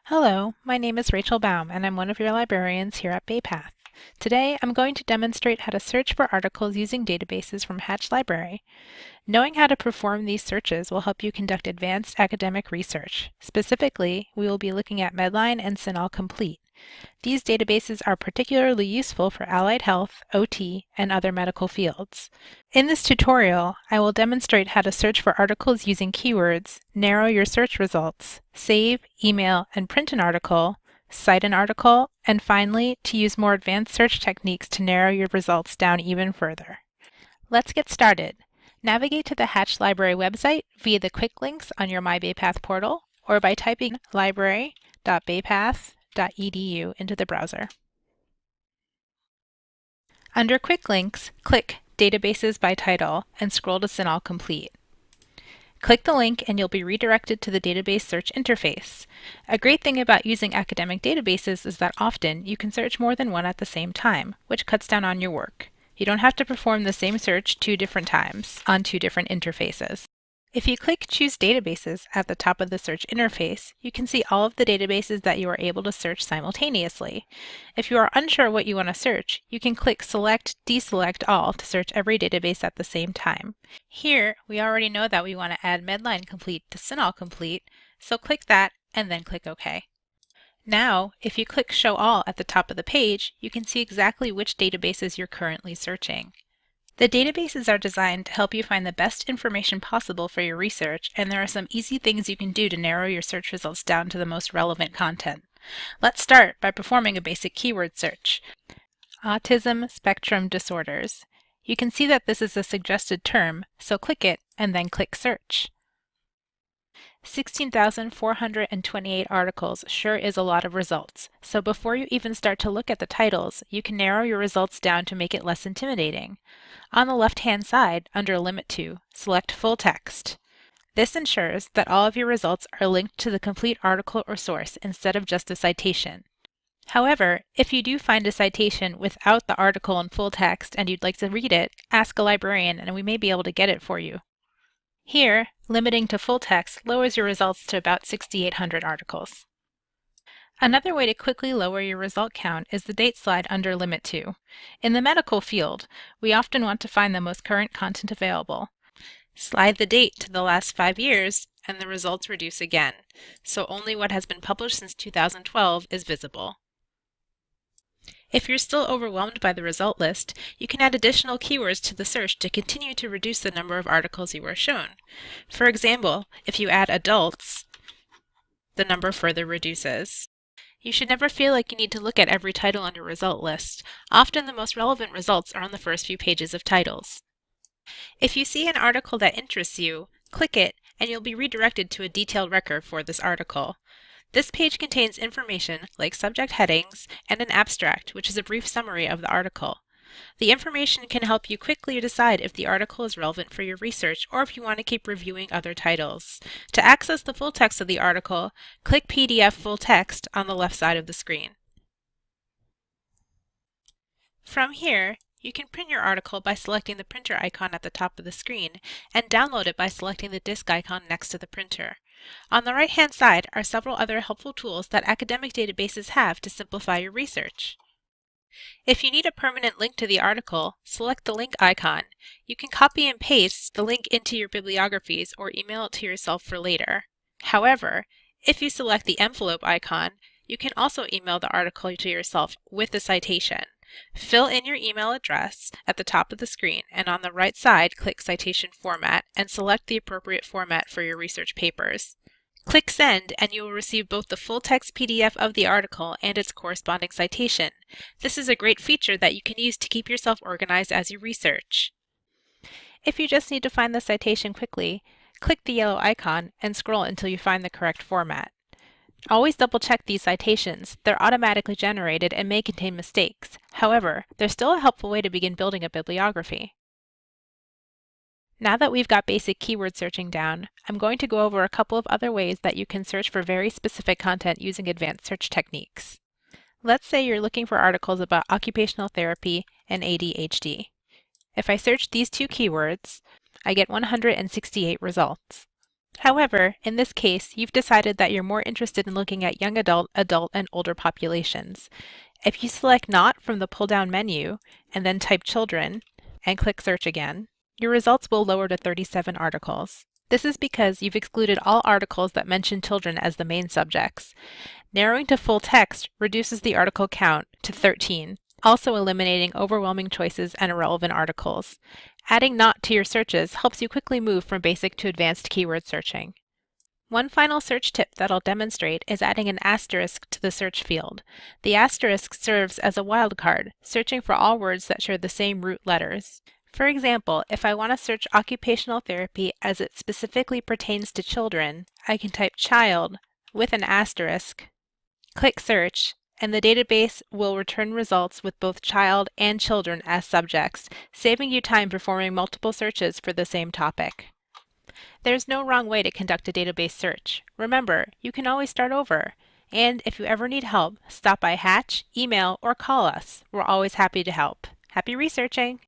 Hello, my name is Rachel Baum, and I'm one of your librarians here at BayPath. Today, I'm going to demonstrate how to search for articles using databases from Hatch Library. Knowing how to perform these searches will help you conduct advanced academic research. Specifically, we will be looking at Medline and CINAHL Complete. These databases are particularly useful for allied health, OT, and other medical fields. In this tutorial, I will demonstrate how to search for articles using keywords, narrow your search results, save, email, and print an article, cite an article, and finally, to use more advanced search techniques to narrow your results down even further. Let's get started. Navigate to the Hatch Library website via the quick links on your MyBayPath portal or by typing library.baypath.edu into the browser. Under Quick Links, click Databases by Title and scroll to CINAHL Complete. Click the link and you'll be redirected to the database search interface. A great thing about using academic databases is that often you can search more than one at the same time, which cuts down on your work. You don't have to perform the same search 2 different times on 2 different interfaces. If you click Choose Databases at the top of the search interface, you can see all of the databases that you are able to search simultaneously. If you are unsure what you want to search, you can click Select Deselect All to search every database at the same time. Here, we already know that we want to add Medline Complete to CINAHL Complete, so click that and then click OK. Now, if you click Show All at the top of the page, you can see exactly which databases you're currently searching. The databases are designed to help you find the best information possible for your research, and there are some easy things you can do to narrow your search results down to the most relevant content. Let's start by performing a basic keyword search. Autism spectrum disorders. You can see that this is a suggested term, so click it and then click Search. 16,428 articles sure is a lot of results, so before you even start to look at the titles, you can narrow your results down to make it less intimidating. On the left-hand side, under Limit To, select Full Text. This ensures that all of your results are linked to the complete article or source instead of just a citation. However, if you do find a citation without the article in full text and you'd like to read it, ask a librarian and we may be able to get it for you. Here, limiting to full text lowers your results to about 6,800 articles. Another way to quickly lower your result count is the date slide under Limit To. In the medical field, we often want to find the most current content available. Slide the date to the last 5 years and the results reduce again, so only what has been published since 2012 is visible. If you're still overwhelmed by the result list, you can add additional keywords to the search to continue to reduce the number of articles you are shown. For example, if you add adults, the number further reduces. You should never feel like you need to look at every title on your result list. Often the most relevant results are on the first few pages of titles. If you see an article that interests you, click it and you'll be redirected to a detailed record for this article. This page contains information like subject headings and an abstract, which is a brief summary of the article. The information can help you quickly decide if the article is relevant for your research or if you want to keep reviewing other titles. To access the full text of the article, click PDF Full Text on the left side of the screen. From here, you can print your article by selecting the printer icon at the top of the screen and download it by selecting the disk icon next to the printer. On the right-hand side are several other helpful tools that academic databases have to simplify your research. If you need a permanent link to the article, select the link icon. You can copy and paste the link into your bibliographies or email it to yourself for later. However, if you select the envelope icon, you can also email the article to yourself with the citation. Fill in your email address at the top of the screen and on the right side click Citation Format and select the appropriate format for your research papers. Click Send and you will receive both the full text PDF of the article and its corresponding citation. This is a great feature that you can use to keep yourself organized as you research. If you just need to find the citation quickly, click the yellow icon and scroll until you find the correct format. Always double-check these citations. They're automatically generated and may contain mistakes. However, they're still a helpful way to begin building a bibliography. Now that we've got basic keyword searching down, I'm going to go over a couple of other ways that you can search for very specific content using advanced search techniques. Let's say you're looking for articles about occupational therapy and ADHD. If I search these 2 keywords, I get 168 results. However, in this case, you've decided that you're more interested in looking at young adult, adult, and older populations. If you select Not from the pull-down menu and then type Children and click Search again, your results will lower to 37 articles. This is because you've excluded all articles that mention children as the main subjects. Narrowing to full text reduces the article count to 13, also eliminating overwhelming choices and irrelevant articles. Adding Not to your searches helps you quickly move from basic to advanced keyword searching. One final search tip that I'll demonstrate is adding an asterisk to the search field. The asterisk serves as a wildcard, searching for all words that share the same root letters. For example, if I want to search occupational therapy as it specifically pertains to children, I can type child with an asterisk, click search, and the database will return results with both child and children as subjects, saving you time performing multiple searches for the same topic. There's no wrong way to conduct a database search. Remember, you can always start over. And if you ever need help, stop by Hatch, email, or call us. We're always happy to help. Happy researching!